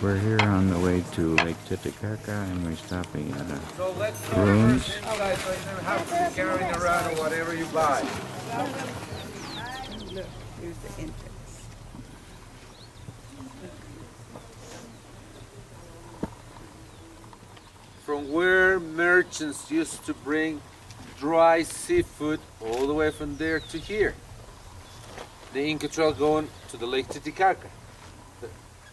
We're here on the way to Lake Titicaca, and we're stopping at So let's a go ruins. first inside so you don't have to be carrying around whatever you buy. Look, here's the entrance. From where merchants used to bring dry seafood all the way from there to here. The Inca Trail going to the Lake Titicaca.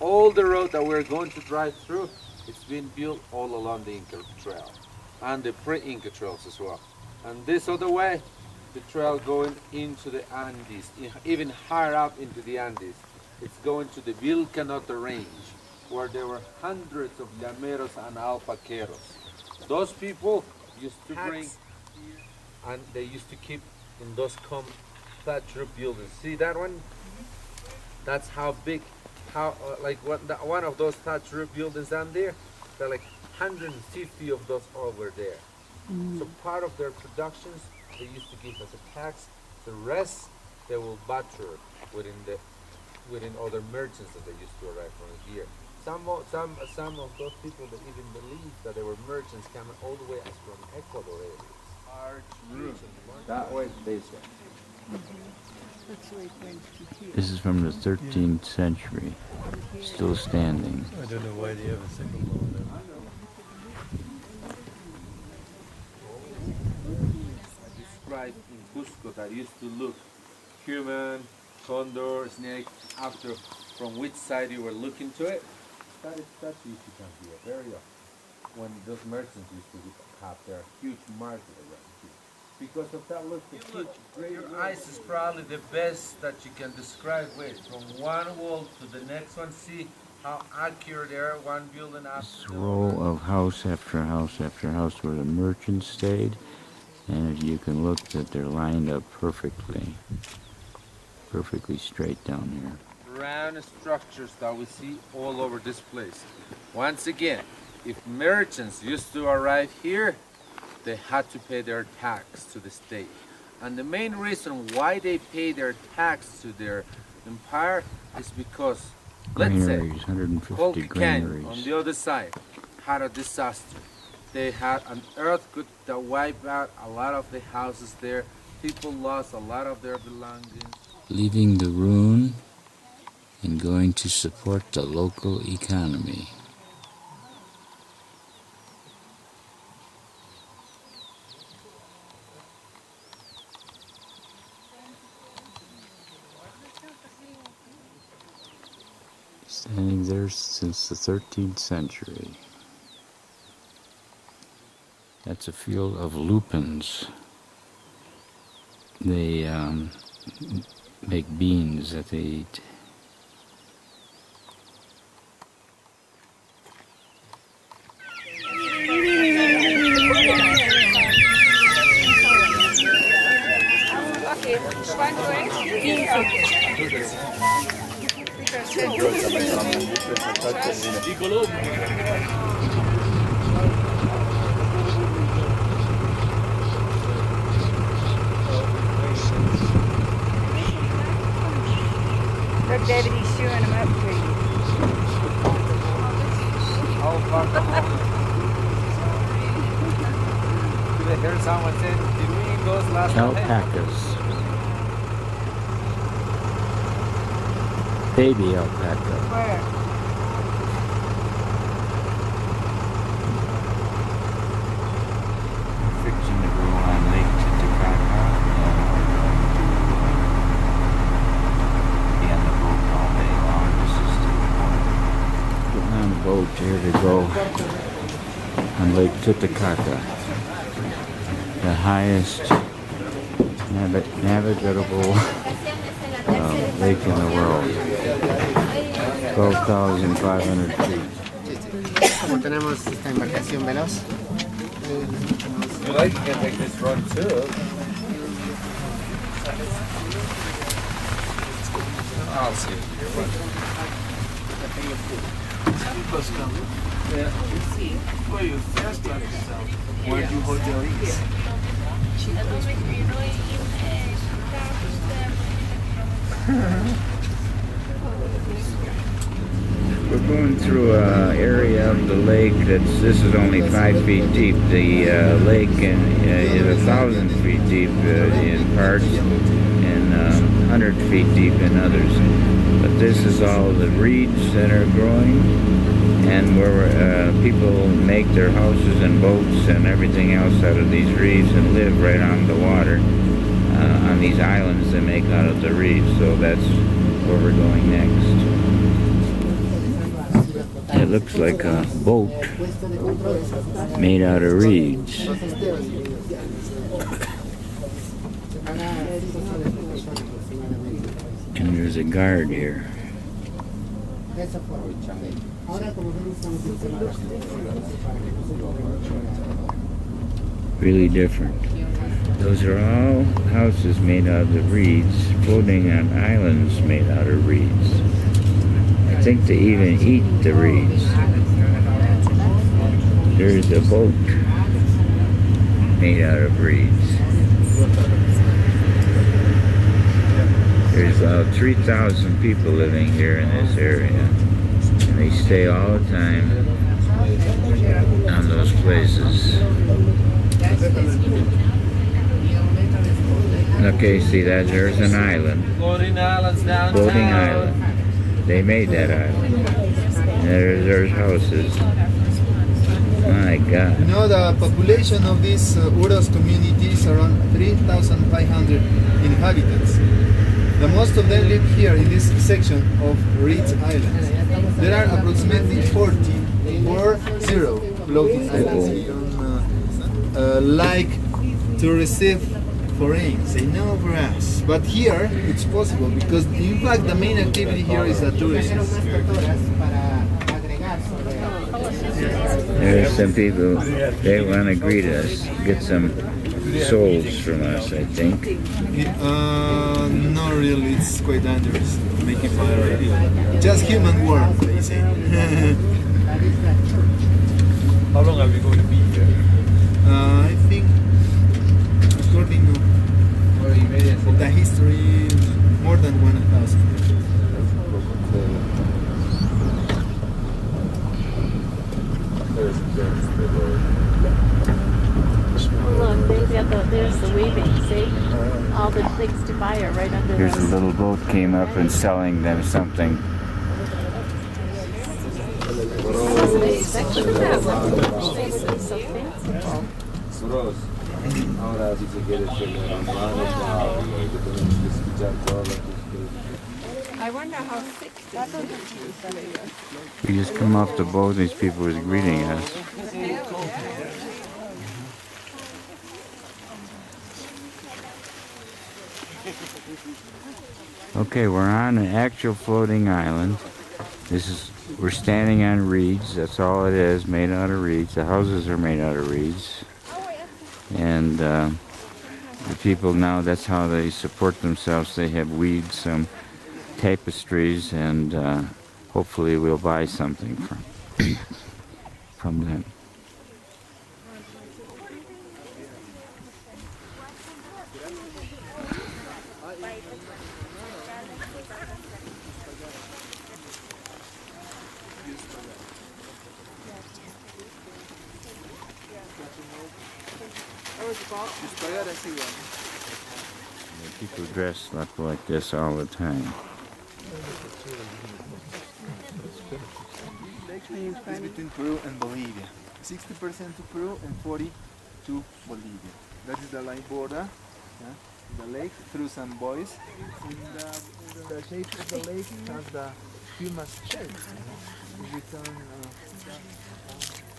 All the road that we're going to drive through, it's been built all along the Inca Trail and the pre-Inca trails as well. And this other way, the trail going into the Andes, even higher up into the Andes. It's going to the Vilcanota Range, where there were hundreds of llameros and alpaqueros. Those people used to bring, and they used to keep in those thatch roof buildings. See that one? That's how big, one of those thatch roof buildings down there, there are like 150 of those over there. So part of their productions, they used to give as a tax. The rest, they will barter within other merchants that they used to arrive from here. Some of those people that even believe that they were merchants coming all the way as from Ecuador areas. That way, this way. This is from the 13th century, still standing. I don't know why they have a single one there. Described in Cusco that used to look human, condor, snake, after from which side you were looking to it. That used to come here very often when those merchants used to have their huge market around here. Because of that look, your eyes is probably the best that you can describe with. From one wall to the next one, see how accurate they are, one building after This row of house after house after house where the merchants stayed, and you can look that they're lined up perfectly straight down here. Round structures that we see all over this place. Once again, if merchants used to arrive here, they had to pay their tax to the state. And the main reason why they pay their tax to their empire is because, let's say, Granaries, 150 Colquican granaries. on the other side had a disaster. They had an earthquake that wiped out a lot of the houses there. People lost a lot of their belongings. Leaving the ruin and going to support the local economy. Standing there since the 13th century. That's a field of lupins. They make beans that they eat. Look, David, he's shooing them up for you. Did I hear someone say, did we eat those last night? Alpacas. Baby alpaca. Where? Fixing to go on Lake Titicaca, and we're going to be on the boat all day long. This is to the point. Getting on the boat here to go on Lake Titicaca, the highest navigable lake in the world. 12,500 feet. Como tenemos esta embarcación veloz, You like to make this run too. I'll see it here. where do you hold your eats? We're going through an area of the lake this is only 5 feet deep. The lake is 1,000 feet deep in parts and 100 feet deep in others. But this is all the reeds that are growing, and where people make their houses and boats and everything else out of these reeds and live right on the water on these islands they make out of the reeds. So that's where we're going next. It looks like a boat made out of reeds. And there's a guard here. Really different. Those are all houses made out of the reeds, floating on islands made out of reeds. I think they even eat the reeds. There's a boat made out of reeds. There's about 3,000 people living here in this area. And they stay all the time on those places. Okay, see that? There's an island. Floating islands downtown. Floating island. They made that island. There's houses. My God. You know, the population of this Uros community is around 3,500 inhabitants. The most of them live here in this section of Reeds Islands. There are approximately 40 floating islands like to receive foreigners, they know for us. But here it's possible because in fact the main activity here is the tourism. There's some people, they want to greet us, get some souls from us, I think. Not really, it's quite dangerous. Making fire. Just human warmth, they say. How long are we going to be here? I think, according to the history, more than 1,000. Look, there's the weaving, see? All the things to buy are right under Here's a those. little boat came up and selling them something. So fanciful. Ahora si se quiere hacer I wonder how thick that is. We just come off the boat, these people was greeting us. Okay, we're on an actual floating island. We're standing on reeds, that's all it is, made out of reeds. The houses are made out of reeds. And the people now, that's how they support themselves. They have weaved some tapestries, and hopefully we'll buy something from them. People dress up like this all the time. It's between Peru and Bolivia. 60% to Peru and 40% to Bolivia. That is the line border. The lake through some buoys. The shape of the lake has the humus shape. It's on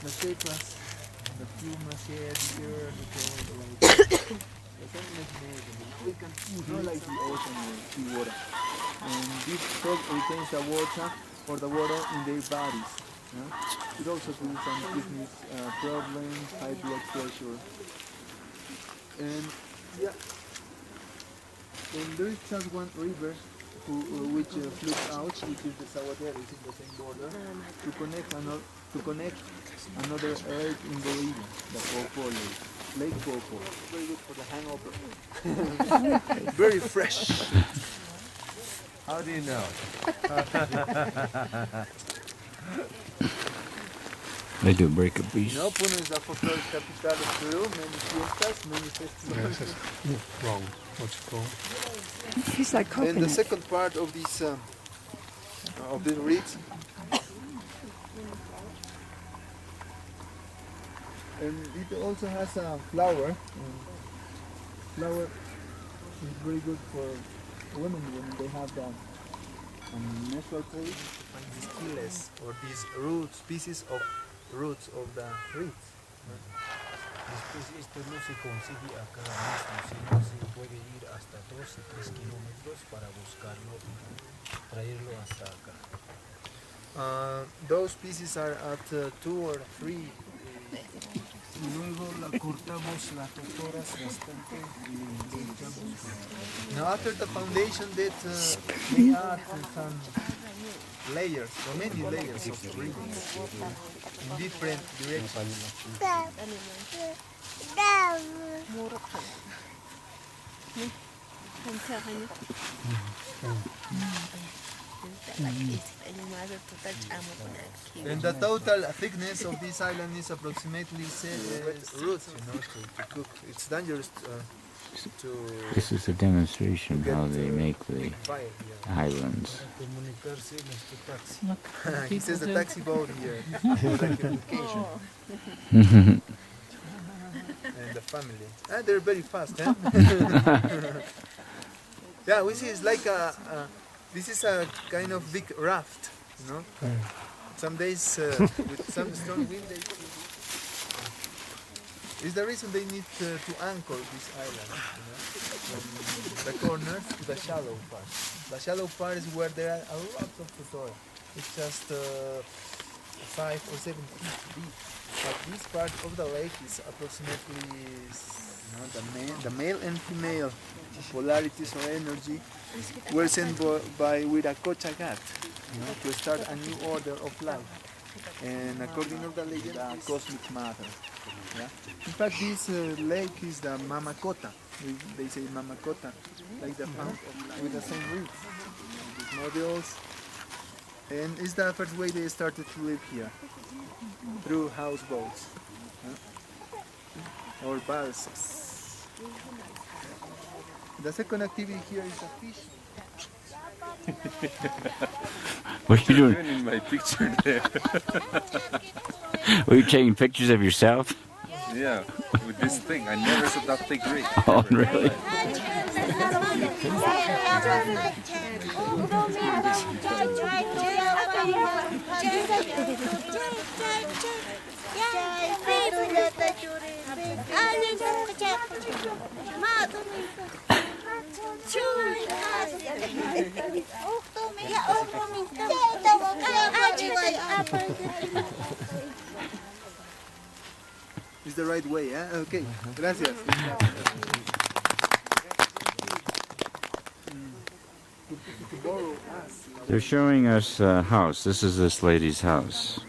the shape as the humus here. We can not like the ocean or sea water. And this frog retains the water or the water in their bodies. It also causes some kidney problems, high blood pressure. And yeah, and there is just one river which flows out, which is the Saguadero, is in the same border, to connect another lake in Bolivia, the Popo Lake. Lake Popo. Very good for the hangover. Very fresh. How do you know? They do break a piece. No, Puno is the folkloric capital of Peru. Many fiestas, many festivals. Wrong. What's it called? It's like And the coconut. second part of this reeds, and it also has a flower. Flower is very good for women when they have the menstrual period. Find these keyless or these roots, pieces of roots of the reeds. Después esto no se consigue acá mismo, sino se puede ir hasta 2 y 3 kilómetros para buscarlo y traerlo hasta acá. Those pieces are at 2 or 3. Y luego la cortamos las horas bastante y le echamos. Now after the foundation that they add some layers, or many layers of reeds in different directions. And the total thickness of this island is approximately 7 roots, to cook. It's dangerous to This is a demonstration get how they make the fire. islands. Comunicarse nuestro taxi. He says the taxi boat here for the communication and the family. They're very fast, huh? Yeah, we see it's like this is a kind of big raft, you know. Some days with some strong wind, it's the reason they need to anchor this island, you know, from the corners to the shallow part. The shallow part is where there are a lot of tutorial. It's just 5 or 7 feet deep. But this part of the lake is approximately, the male and female polarities or energy were sent by Wiracocha God, to start a new order of life. And according to the legend, cosmic matter. Yeah? In fact, this lake is the Mamakota. They say Mamakota, like the fount of life, with the same roots. These models. And it's the first way they started to live here, through houseboats, or balsas. The second activity here is the fishing. What are you doing? In my picture there. Were you taking pictures of yourself? Yeah, with this thing. I never saw that thing great. Oh, really? It's the right way, eh? Okay, gracias. They're showing us a house. This is this lady's house.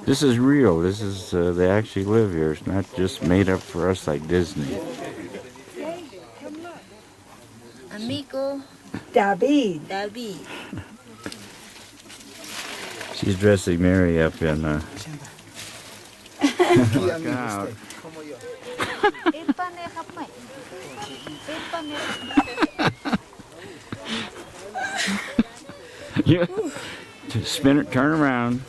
This is real. This is, they actually live here. It's not just made up for us like Disney. Amigo. David. She's dressing Mary up in, look out. Yeah. Spin it, turn around.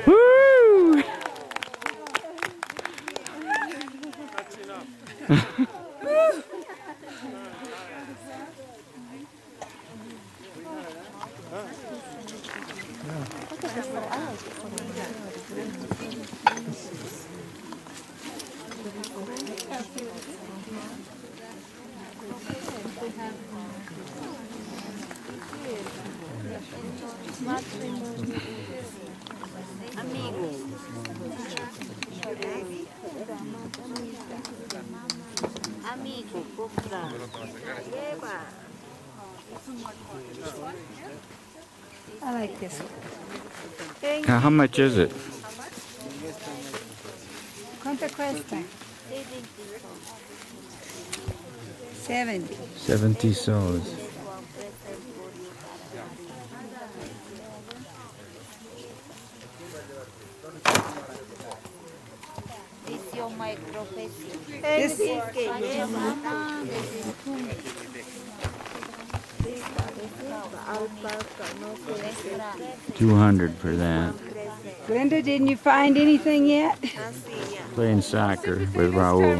Woo! Amigo. Amigo, compra. Lleva. I like this one. Now, how much is it? ¿Cuánto cuesta? 70. 70 soles. It's your microphone. This, Que lleva. 200 for that. Glenda, didn't you find anything yet? Playing soccer with Raul.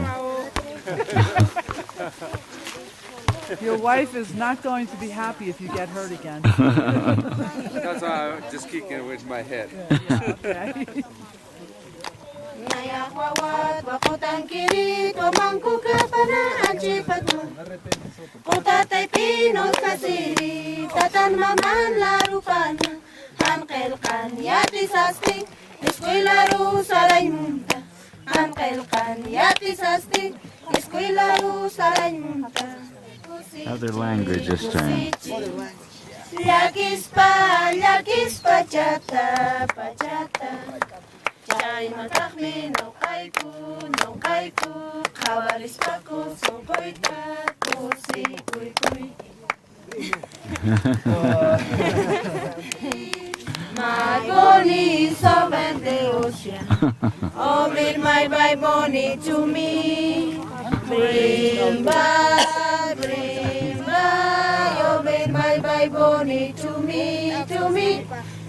Your wife is not going to be happy if you get hurt again. That's why I'm just kicking it with my head. Okay. Nayahwawat wakutan kiri tomangku kapana ajipatmu. Kutatay pinol kasiri tatan maman larupana. Hankelkan yati sasting eskwelaru saray munta. Hankelkan yati sasting eskwelaru saray munta. Other language this time. Lakis pa chata Chay matakmi no kaiku Kawalis pako son koita kusi kuy My boni sovereign the ocean Oh bring my boni to me Bring by Oh bring my boni to me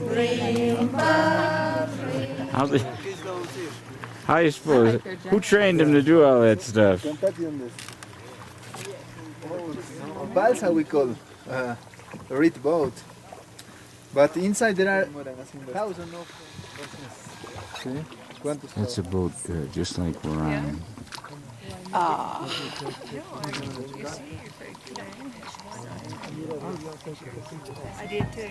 Bring by How you suppose? Who trained him to do all that stuff? Balsa we call reed boat. But inside there are thousands of. ¿Sí? ¿Cuántos? It's a boat just like we're on. I did too.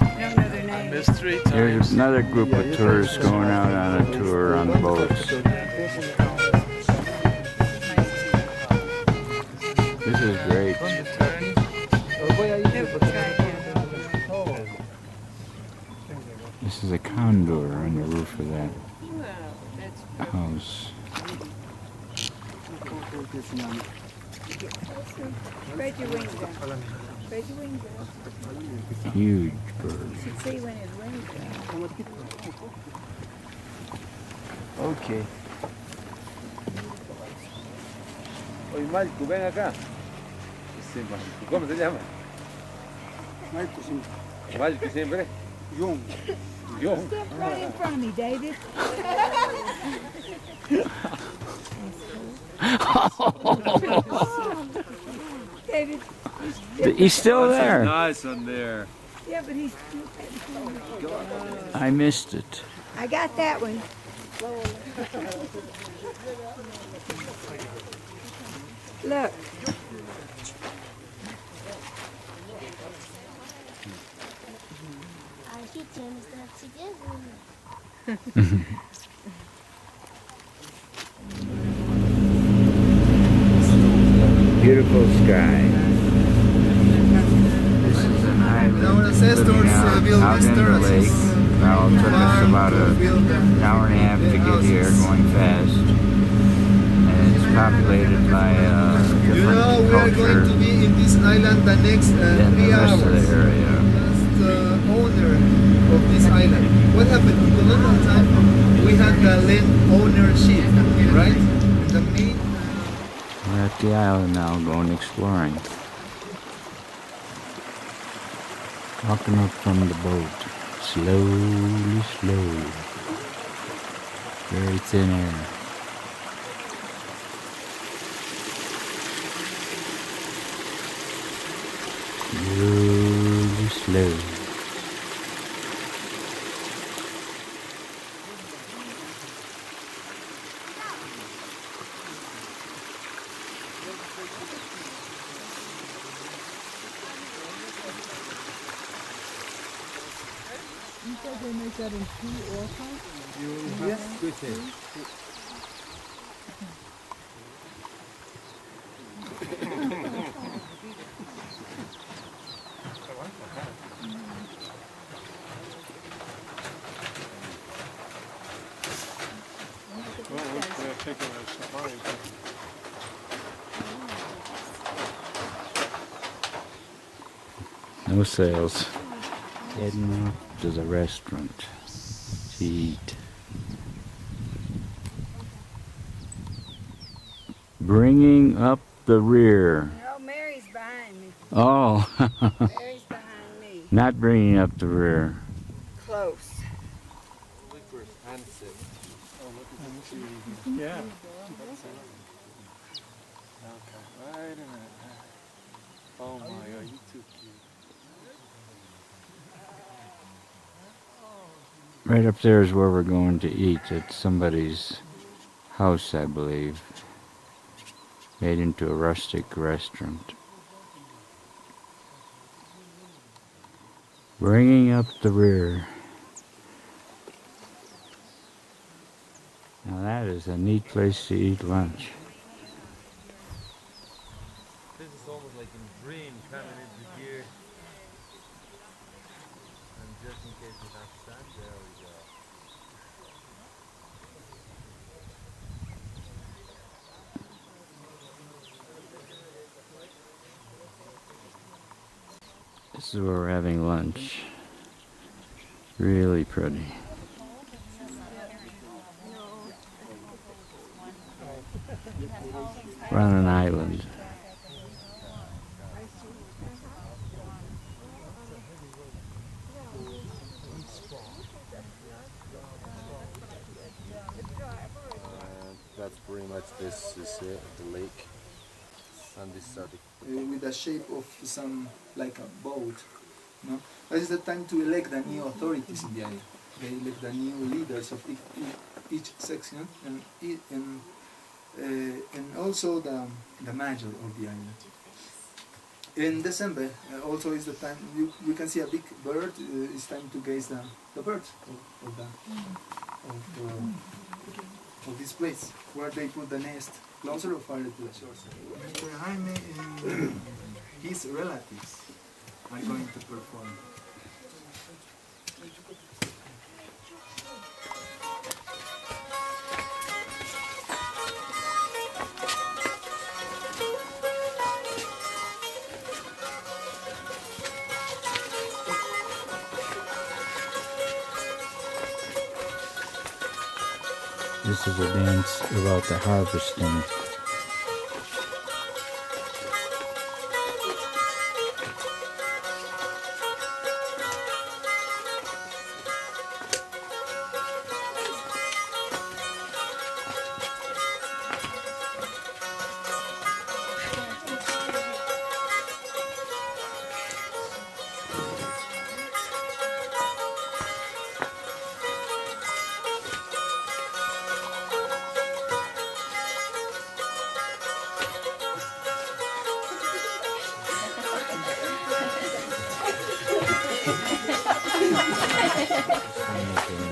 I don't know their name. Mystery There's another group of tourists going out on a tour on boats. This is great. This is a condor on the roof of that house. Spread your wings out. Spread your wings out. Huge bird. You should see when it rains. Okay. Oye, Marco, ven acá. Sí, Marco. ¿Cómo se llama? Marco siempre. Young. Step right in front of me, David. David, He's still there. Nice one there. yeah, but he's. I missed it. I got that one. Look. Beautiful sky. This is an island Our ancestors living built out these in the lake. terraces. Now it took us about an hour and a half to get here, going fast. And it's populated by You different know, we are going culture to be in this island the next than the 3 rest hours. of the area. That's the owner of this island. What happened? In colonial time, we had the land ownership, right? The main. We're at the island now, going exploring. Walking up from the boat, slowly, slowly. Very thin air. Slowly, slowly. You said they make that in tea also? Yes. No sales. Heading off to the restaurant to eat. Bringing up the rear. No, Mary's behind me. Oh, Mary's behind me. not bringing up the rear. Close. Wait for his handset. Yeah. Okay, wait a minute. Oh my god, you too cute. Right up there is where we're going to eat, at somebody's house, I believe. Made into a rustic restaurant. Bringing up the rear. Now that is a neat place to eat lunch. This is almost like a dream coming into here. And just in case we have sun, there we go. This is where we're having lunch. Really pretty. We're on an island. That's pretty much this is it, the lake. And this are the With the shape of some, like a boat. No? That is the time to elect the new authorities in the island. They elect the new leaders of each section and also the mayor of the island. In December also is the time you can see a big bird. It's time to gaze the birds of this place where they put the nest closer or farther to the shore. Jaime and his relatives are going to perform. This is a dance about the harvesting.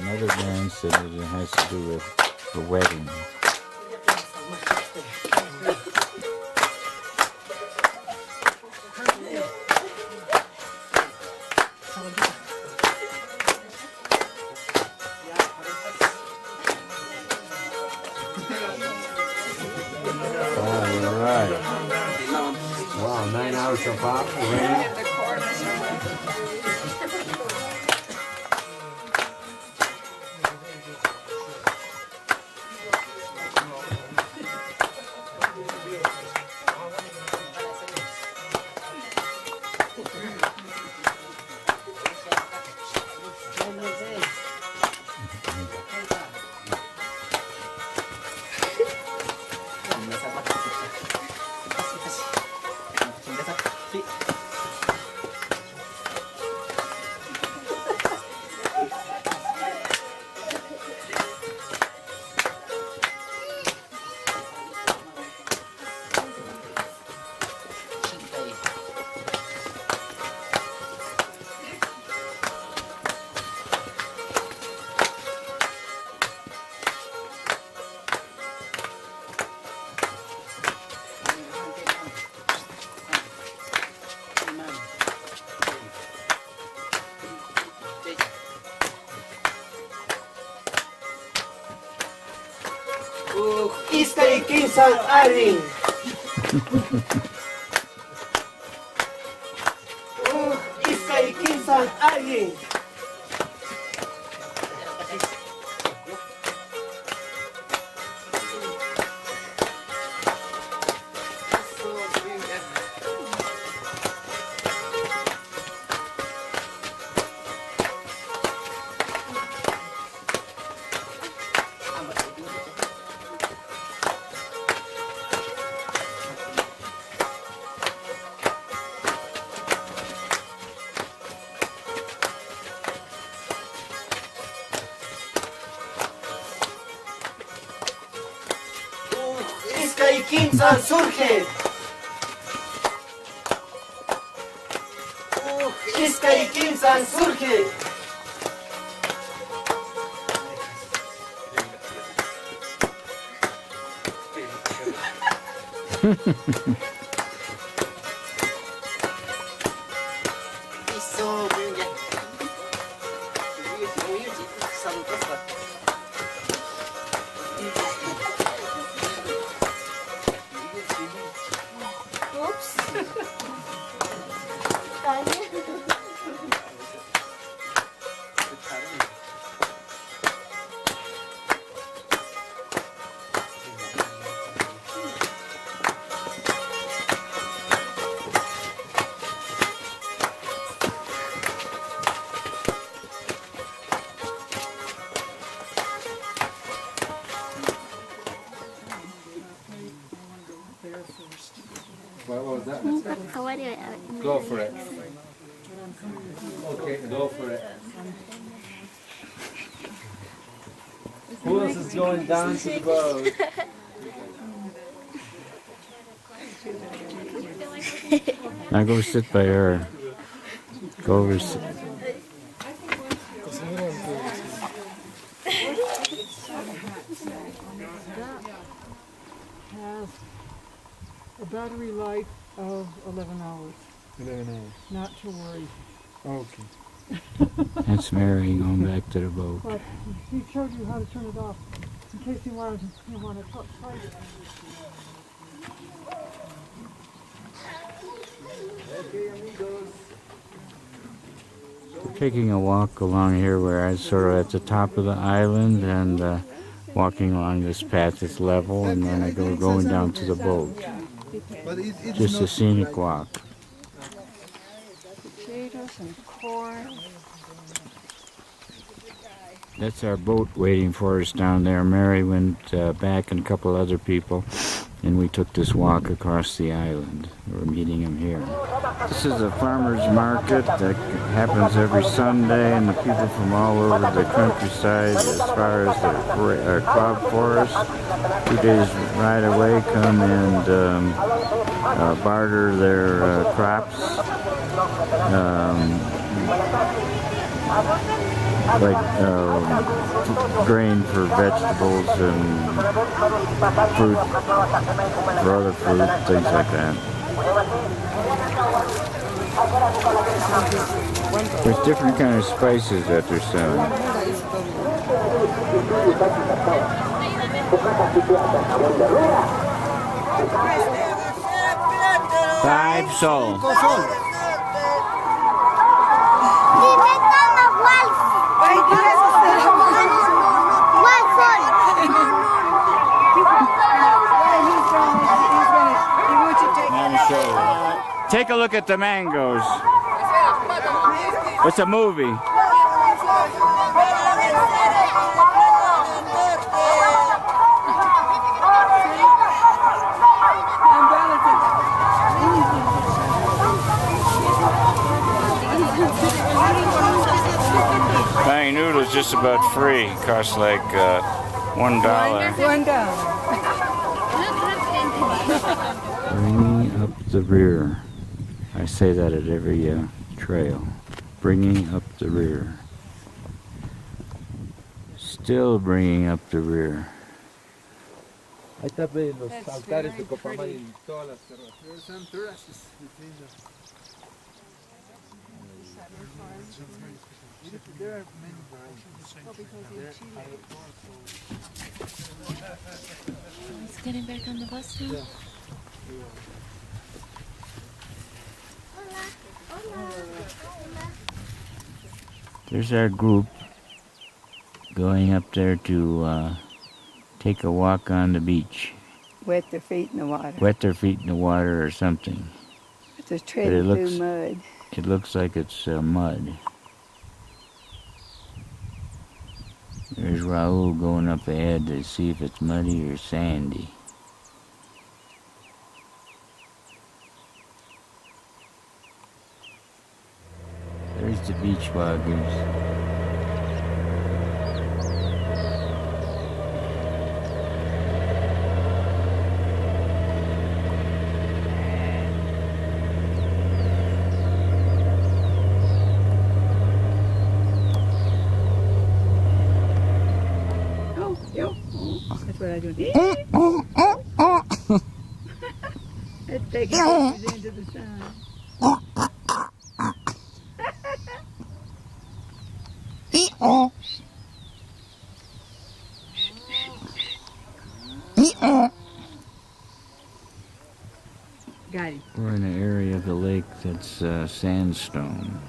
Another dance that it has to do with the wedding. All right. Wow, 9 hours so far already. Kinsan Arin. Iskay Kinsan Arin. Iskay Kinsan surge. Iskay Kinsan surge. What was that? Go Go for it. Okay, go for it. Who else is going down to the boat? Now go sit by her. Go over. Has a battery life of 11 hours. 11 hours. Not to worry. Okay. That's Mary going back to the boat. But he showed you how to turn it off in case you want to try it. Taking a walk along here where I'm sort of at the top of the island and walking along this path that's level, and then I go going down to the boat. But it's Just not a scenic like- walk. Potatoes and corn. That's our boat waiting for us down there. Mary went back and a couple other people, and we took this walk across the island. We're meeting them here. This is a farmer's market that happens every Sunday, and the people from all over the countryside, as far as the cloud forest, 2 days ride away, come and barter their crops. Grain for vegetables and fruit for other fruit, things like that. There's different kind of spices that they're selling. 5 sol. Take a look at the mangoes. It's a movie. Buying noodles just about free. Costs like $1. Bringing up the rear. I say that at every trail. Bringing up the rear. Still bringing up the rear. Ahí está los altares de Copamar y todas las terrazas. There's some terraces between them. There are many varieties. He's getting back on the bus now. There's our group going up there to take a walk on the beach. Wet their feet in the water. Wet their feet in the water or something. Just treading through mud. It looks like it's mud. There's Raul going up ahead to see if it's muddy or sandy. There's the beach walkers. That's what I do. It's taking pictures into the sun. Got him. We're in an area of the lake that's sandstone.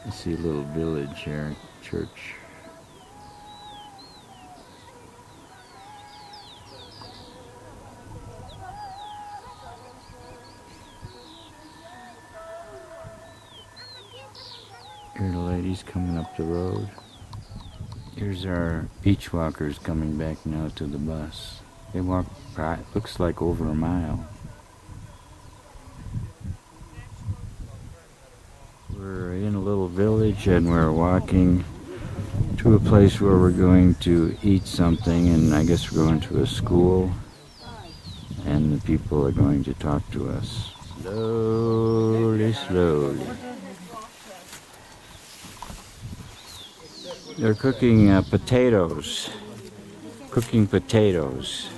You see a little village here, church. Here are the ladies coming up the road. Here's our beach walkers coming back now to the bus. They walk, looks like over a mile. We're in a little village and we're walking to a place where we're going to eat something, and I guess we're going to a school, and the people are going to talk to us. Slowly, slowly. They're cooking potatoes. Cooking potatoes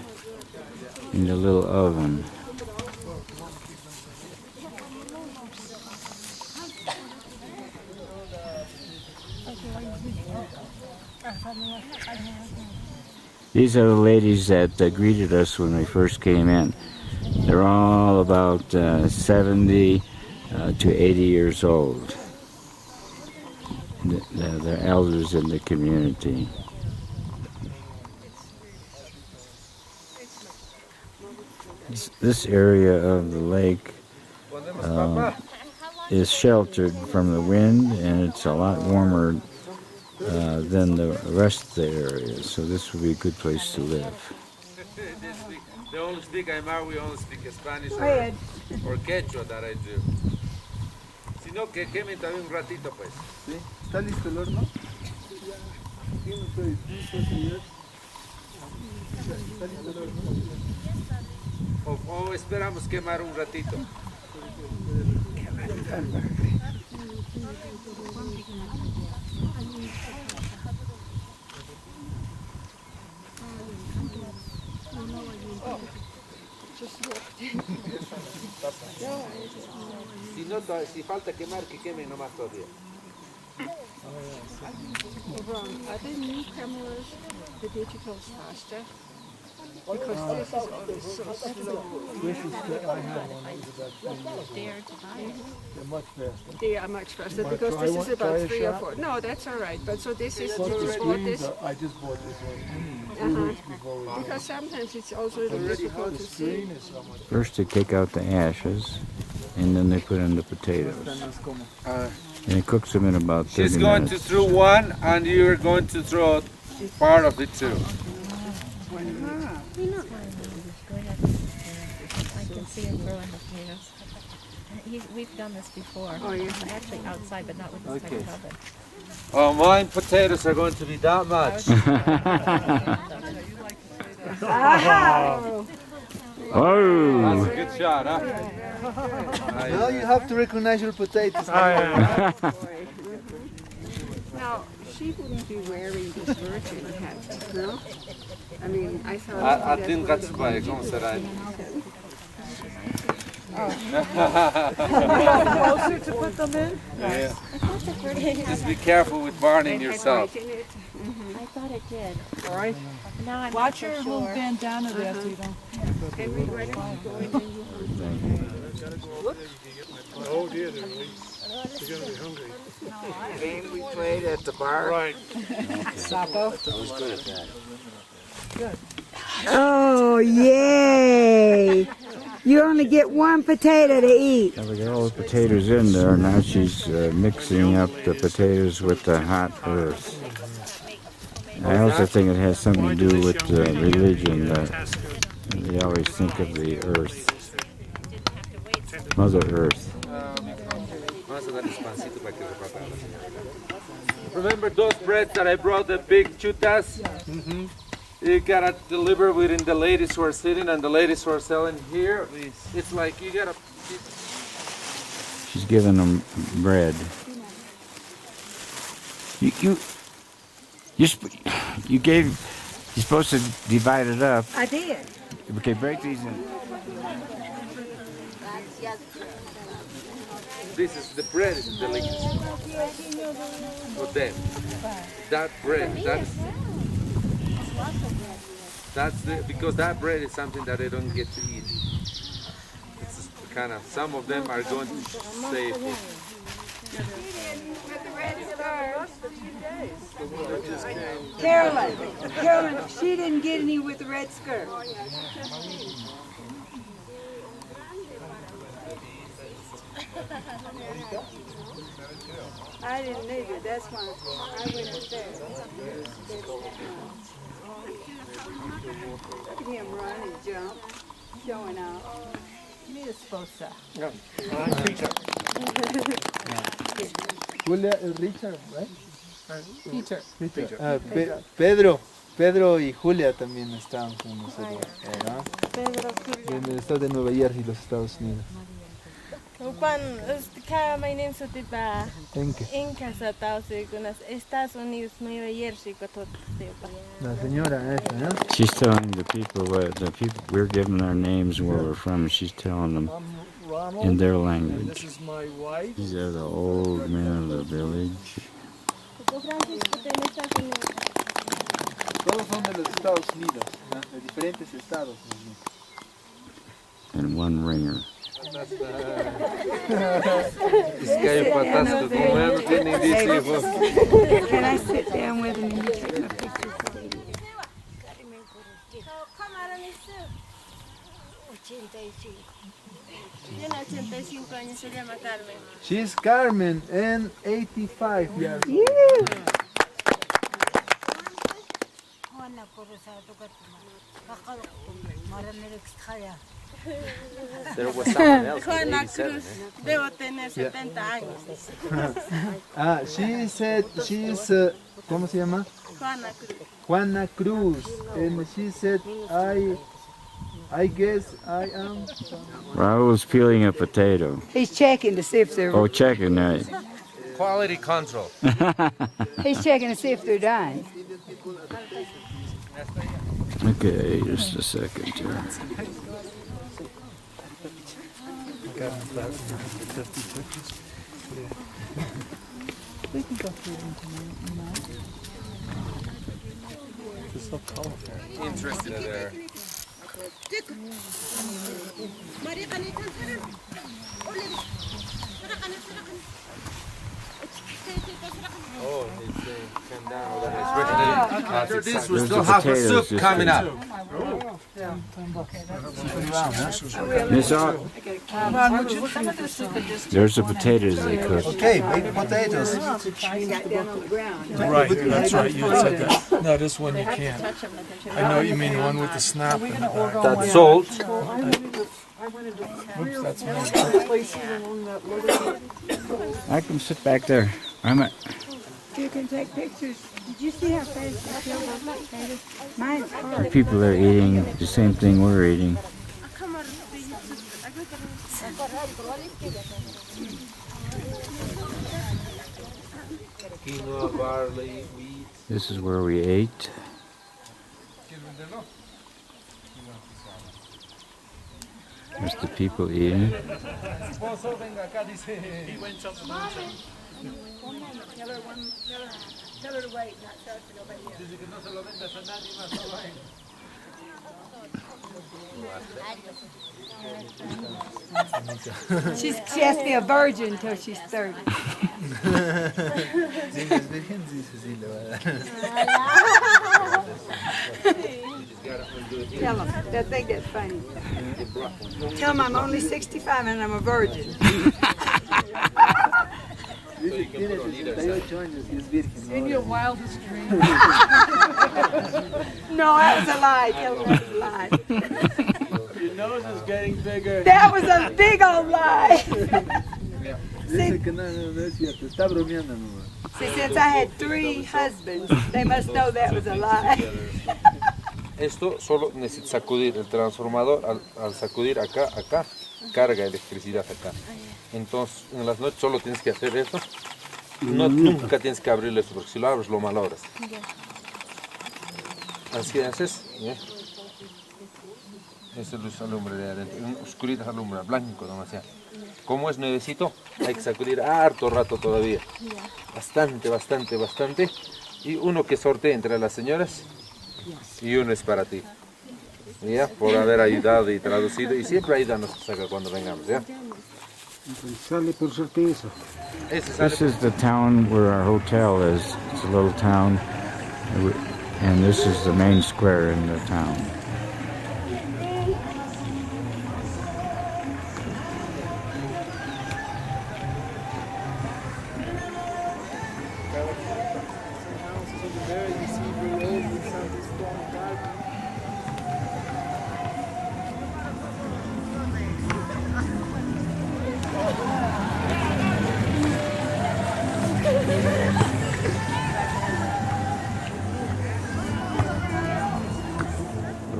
in the little oven. These are the ladies that greeted us when we first came in. They're all about 70 to 80 years old. They're elders in the community. This area of the lake is sheltered from the wind, and it's a lot warmer than the rest of the area, so this would be a good place to live. They only speak Aymara, we only speak Spanish or Quechua that I do. Si no, que quemen también un ratito, pues. ¿Sí? ¿Está listo el horno? ¿Quién estoy listo, señor? ¿Está listo el horno? O esperamos quemar un ratito. Si falta quemar, que quemen nomás todavía. Are the new cameras, the digital's faster? Because this is always so slow. I have one of that. Dare to buy it. They're much faster. They are much faster because this is about 3 or 4. No, that's all right. But so this is, you just bought this? I just bought this one 3 weeks before we Because sometimes it's also a little difficult to see. First they take out the ashes, and then they put in the potatoes. And it cooks them in about 30 minutes. She's going to throw one, and you're going to throw part of it too. I can see him growing the potatoes. We've done this before. Oh, yeah. Actually outside, but not with this type of oven. Oh, mine potatoes are going to be that much. Oh! That's a good shot, huh? Now you have to recognize your potatoes. Now, she wouldn't be wearing this virgin hat, no? I mean, I thought... Atin katsupay, ¿cómo será? Closer to put them in? Yeah. Just be careful with burning yourself. I thought it did. All right. Now I'm Watch not your so little sure. bandana there, so you don't. Oh dear, they're gonna be hungry. Game we played at the bar. Right. Sapo. Oh, yay! You only get one potato to eat. Now we got all the potatoes in there. Now she's mixing up the potatoes with the hot earth. I also think it has something to do with religion. They always think of the earth, Mother Earth. Remember those breads that I brought, the big chutas? You gotta deliver within the ladies who are sitting and the ladies who are selling here. It's like you gotta. She's giving them bread. You're supposed to divide it up. I did. Okay, break these in. This is the bread is delicious for them. That bread, that's the, because that bread is something that they don't get to eat. It's kind of, some of them are going to save it. Carolyn, she didn't get any with the red skirt. I didn't either. That's why I went upstairs. Look at him run and jump, showing off. Mi esposa. Julia y Richard, right? Peter. Pedro y Julia también están con nosotros, ¿verdad? En el estado de Nueva Jersey, los Estados Unidos. La señora esta, ¿no? She's telling the people we're giving our names where we're from. She's telling them Ronald, in their and language. this is my wife. These are the old men of the village. Todos son de los Estados Unidos, ¿no? De diferentes estados. And one ringer. Can I sit down with him and you take my picture? She's Carmen and 85 years old. There was someone else. Debo tener 70 años. She said she's, ¿cómo se llama? Juana Cruz. Juana Cruz. And she said, I guess I am. Raul's peeling a potato. He's checking to see if they're. Oh, checking that. Quality control. He's checking to see if they're dying. Okay, just a second here. We can go through them tonight, you know. It's so colorful. Interested there. Oh, it's came down. After this, we still have a soup coming up. Miss Ar- There's the potatoes they cooked. Okay, baked potatoes. Right, that's right. You had said that. No, this one you can't. I know you mean the one with the snap in the back. That's salt. Oops, that's me. I can sit back there. You can take pictures. Did you see how fast I feel about potatoes? Mine's hard. People are eating the same thing we're eating. Quinoa, barley, wheat. This is where we ate. There's the people eating. Tell her to wait, not tell her to go back yet. She has to be a virgin until she's 30. Tell them. They'll think that's funny. Tell them I'm only 65 and I'm a virgin. In your wildest dreams. No, that was a lie. Tell them that was a lie. Your nose is getting bigger. That was a big old lie. Dice que no es cierto, está bromeando nomás. See, since I had 3 husbands, they must know that was a lie. Esto solo necesita sacudir el transformador, al sacudir acá, carga electricidad acá. Entonces, en las noches solo tienes que hacer eso. No, nunca tienes que abrirle eso, porque si lo abres, lo malogras. Así haces. Esa luz alumbra de adentro. En oscuridad alumbra, blanco demasiado. Como es nuevecito, hay que sacudir harto rato todavía. Bastante, bastante, bastante. Y uno que sortee entre las señoras y uno es para ti. ¿Ya? Por haber ayudado y traducido. Y siempre ayúdanos cuando vengamos. ¿Ya? Sale por suerte eso. This is the town where our hotel is. It's a little town. And this is the main square in the town.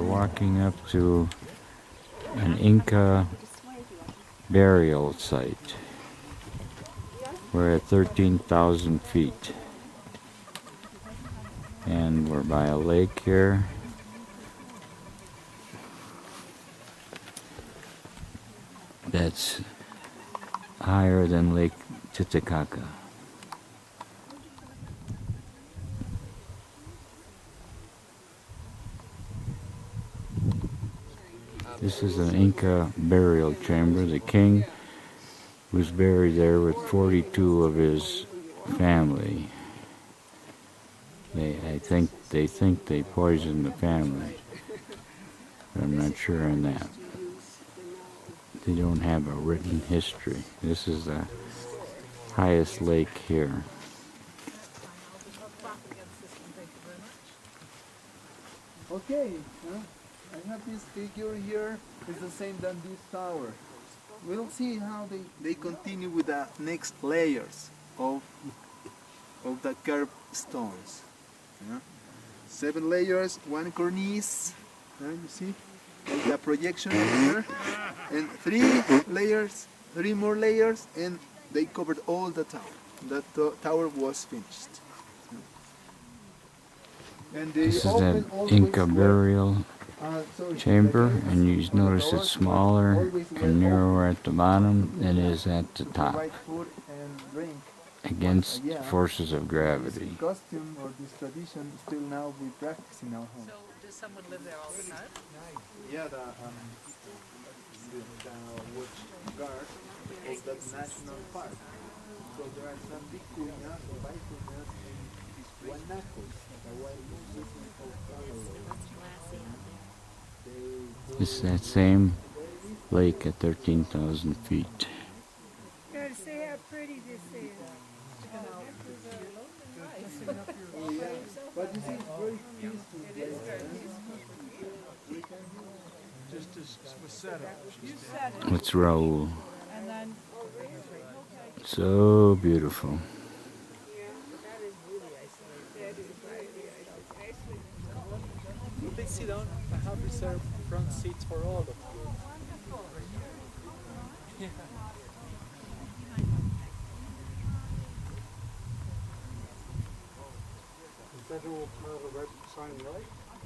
Walking up to an Inca burial site. We're at 13,000 feet. And we're by a lake here. That's higher than Lake Titicaca. This is an Inca burial chamber. The king was buried there with 42 of his family. They think they poisoned the family, but I'm not sure on that. They don't have a written history. This is the highest lake here. Okay, I have this figure here. It's the same than this tower. We'll see how they continue with the next layers of the curved stones. 7 layers, 1 cornice. You see the projection here, and 3 layers, 3 more layers, and they covered all the tower. The tower was finished. And This is that Inca burial chamber, and you notice it's smaller and narrower at the bottom than it is at the top, against forces of gravity. Costume or this tradition still now we practice in our home. So does someone live there all the time? Yeah, the watch guard of that national park. So there are some big curinas or bicurinas in guanacos, the wild mooses of It's that same lake at 13,000 feet. Gotta see how pretty this is. Oh yeah, but you see it's very peaceful. It is very peaceful. Just as was set up. It's Raul. And then So beautiful. They sit down. I have reserved front seats for all of you. Yeah.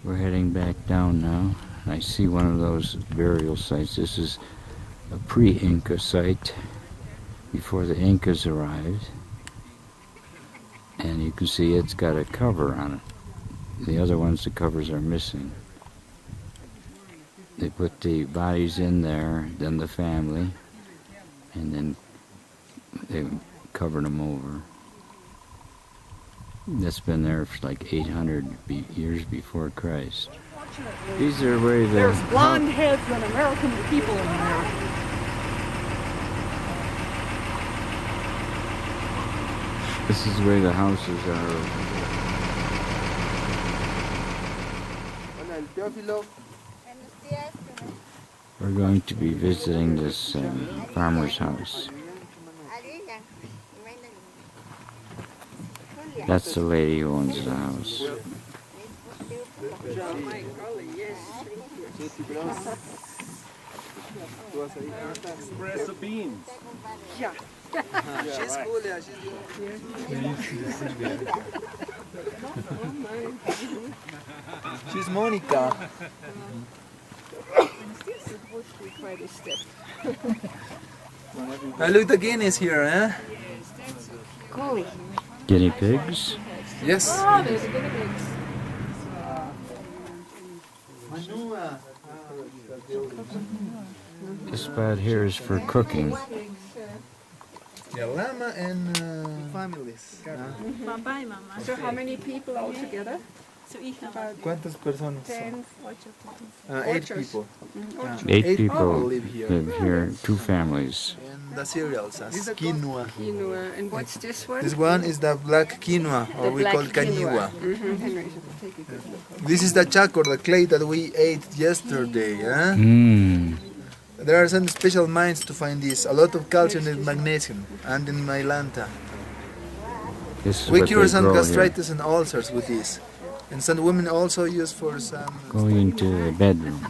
We're heading back down now. I see one of those burial sites. This is a pre-Inca site before the Incas arrived. And you can see it's got a cover on it. The other ones, the covers are missing. They put the bodies in there, then the family, and then they covered them over. That's been there for like 800 years before Christ. These are where the... There's blonde heads and American people in there. This is where the houses are. We're going to be visiting this farmer's house. That's the lady who owns the house. Espresso beans. Yeah. She's cool, yeah, she's She's Monica. And look, the Guineas here, eh? Guinea pigs? Yes. Oh, there's guinea pigs. This spot here is for cooking. Yeah, llama and families. Bye-bye, Mama. So how many people altogether? ¿Cuántas personas? 10, 8 people. 8 people live here. live here, 2 families. And the cereals, quinoa. Quinoa. And what's this one? This one is the black quinoa, or we call cañiwa. Henry, take a good look. This is the chacor, the clay that we ate yesterday. Eh? Mmm. There are some special mines to find this. A lot of calcium and magnesium, and in Mailanta. This is We what cure they some grow here. gastritis and ulcers with this. And some women also use for some... Going into the bedroom.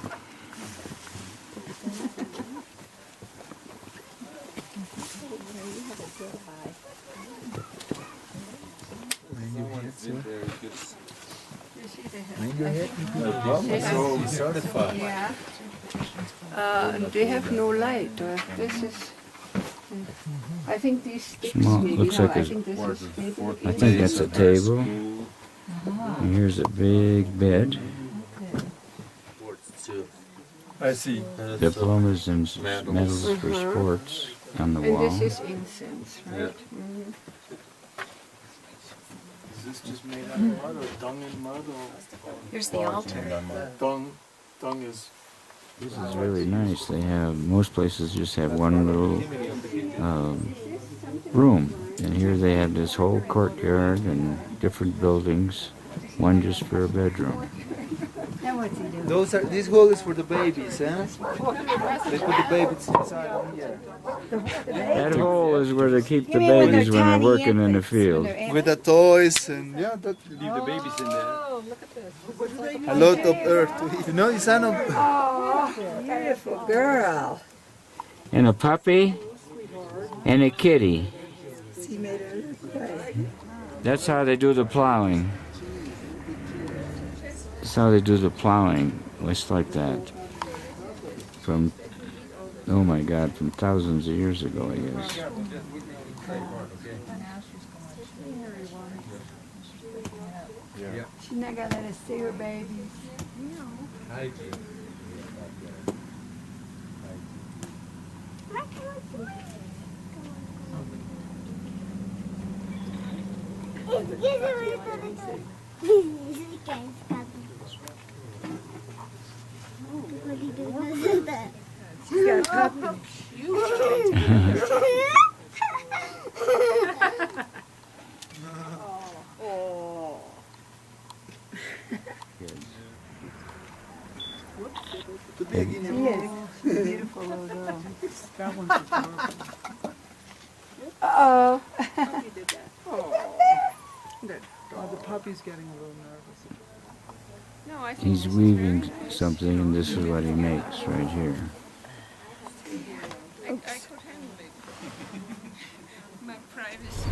So certified. Yeah. They have no light. This is. I think these sticks. Small, maybe. looks No, like I a- think this is maybe. I think that's a table. And here's a big bed. I see. Diplomas and medals for sports on the And wall. this is incense, right? Mhm. Is this just made out of mud or dung and mud or? Here's the altar. Dung is. This is really nice. They have, most places just have one little room. And here they have this whole courtyard and different buildings, one just for a bedroom. Those are, this hole is for the babies, eh? They put the babies inside here. That hole is where they keep the babies when they're working in the field. With the toys and yeah, that, Leave the babies in there. Oh, look at this. a lot of earth to eat. You know, it's son of... Oh, beautiful girl. And a puppy and a kitty. She made her cry. That's how they do the plowing. That's how they do the plowing. It's like that. From, oh my God, from thousands of years ago, I guess. She's not gonna let us see her babies. She's got a puppy. Oh. Yes, beautiful little girl. That one's adorable. Uh-oh. He did that. Oh, the puppy's getting a little nervous. No, I think He's this is weaving very nice. something, and this is what he makes right here. I could handle it. My privacy.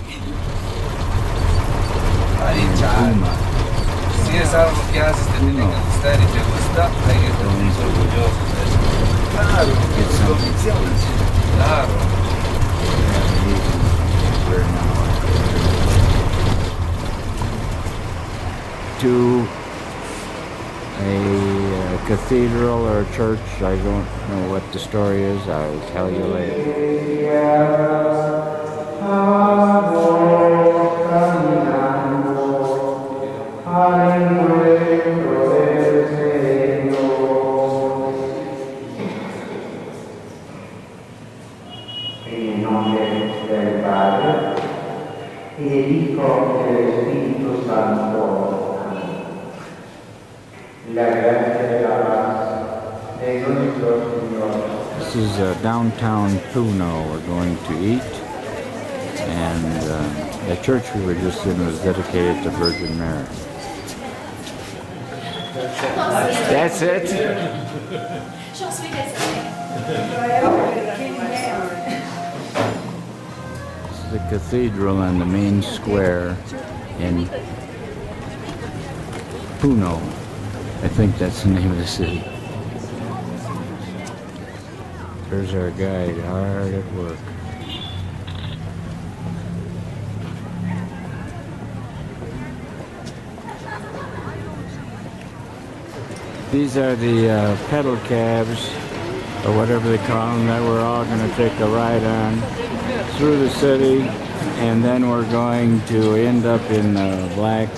Si es algo que haces, te tienen que gustar y te gusta, hay que estar muy orgulloso de eso. Get some Claro. To a cathedral or a church. I don't know what the story is. I'll tell you En nombre del Padre, y del Hijo y del Espíritu Santo. Amén. La gracia de la paz de nuestro Señor. This is downtown Puno we're going to eat, and the church we were just in was dedicated to Virgin Mary. That's it? This is the cathedral on the main square in Puno. I think that's the name of the city. There's our guide, hard at work. These are the pedal cabs, or whatever they call them, that we're all going to take a ride on through the city, and then we're going to end up in the black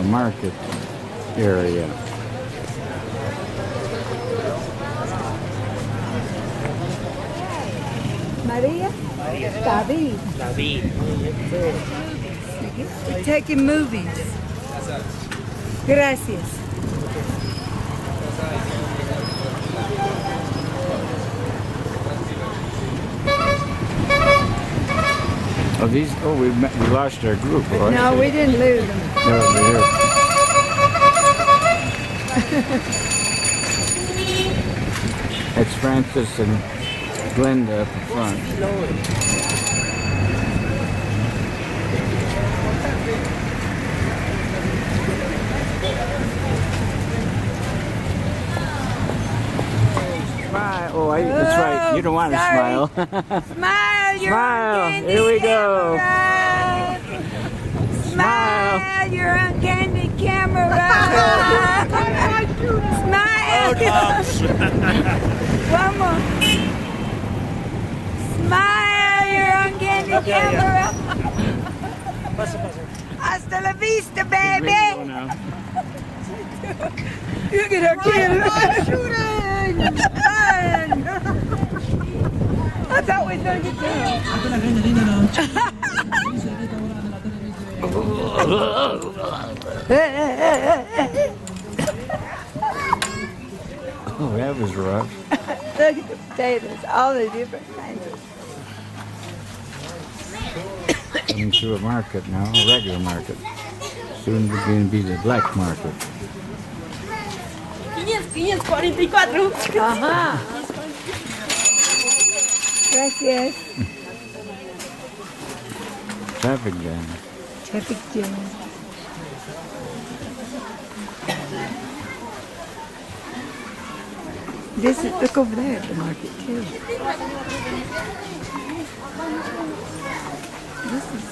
market area. Maria? David. David. We're taking movies. Gracias. Oh, these. Oh, we lost our group. Oh, No, we didn't lose them. They're over here. It's Francis and Glenda up in front. Smile. Oh, that's right. You don't want to smile. Smile, you're Smile. on candy Here we go. camera. Smile, you're on candy camera. Smile. One more. Smile, you're on candy camera. Hasta la vista, baby. Look at her kid. Shooting. I thought we were going to Oh, that was rough. Look at the potatoes, all the different kinds of. Coming through a market now, a regular market. Soon we're going to be the black market. 544. Ajá. Gracias. Traffic jam. Traffic jam. This is, look over there at the market too. This is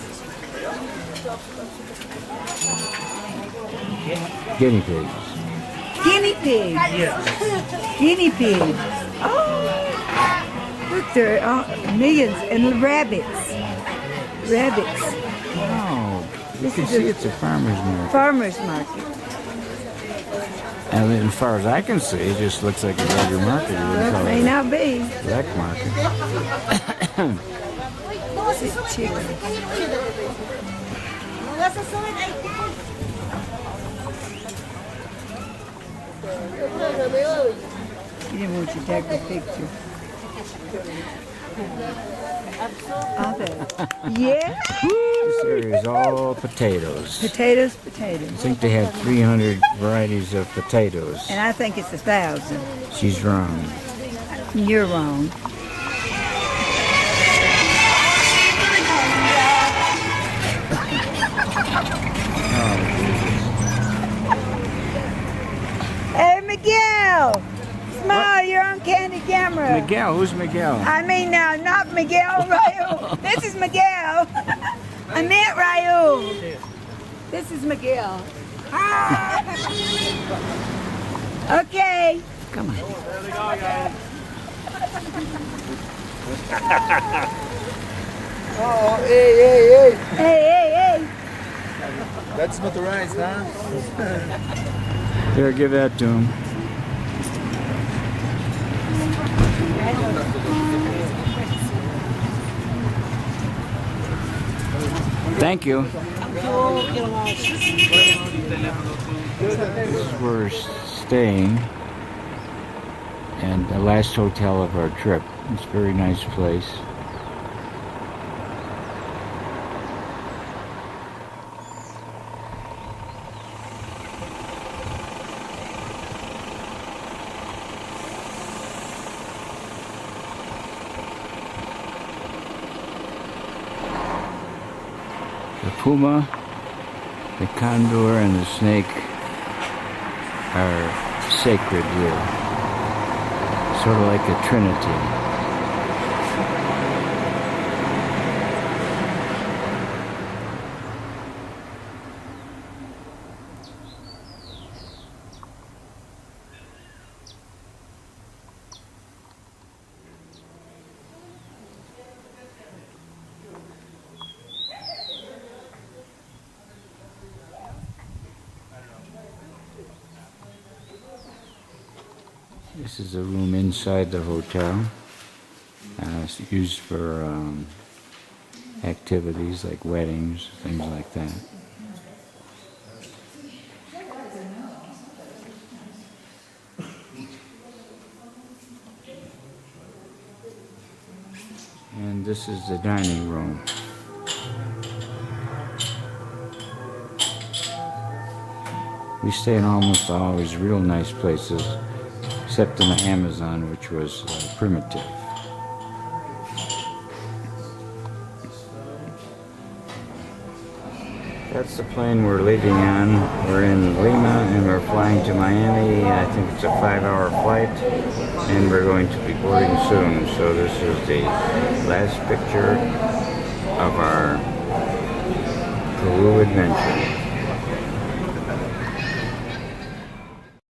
Guinea pigs. guinea pigs. Yes. Guinea pigs. Oh, look, there are millions and rabbits. Rabbits. Oh, you This can is see a it's a farmer's market. farmer's market. And then as far as I can see, it just looks like a regular market. You wouldn't call May it not be. a black market. This is chicken. He didn't want you to take a picture. Of it. Yeah. This area is all potatoes. Potatoes, I potatoes. think they have 300 varieties of potatoes. And I think it's 1,000. She's wrong. You're wrong. Hey, Miguel! Smile, you're on candy camera. Miguel, who's Miguel? I mean now, not Miguel, Raul. This is Miguel. I meant Raul. This is Miguel. Ah. Okay. Come on. There we go, guys. Oh, hey. Hey. That's motorized, huh? Here, give that to him. Thank you. This is where we're staying, and the last hotel of our trip. It's a very nice place. The puma, the condor, and the snake are sacred here. Sort of like a trinity. This is a room inside the hotel. It's used for activities like weddings, things like that. And this is the dining room. We stay in almost always real nice places, except in the Amazon, which was primitive. That's the plane we're leaving on. We're in Lima and we're flying to Miami. I think it's a 5-hour flight, and we're going to be boarding soon. So this is the last picture of our Peru adventure.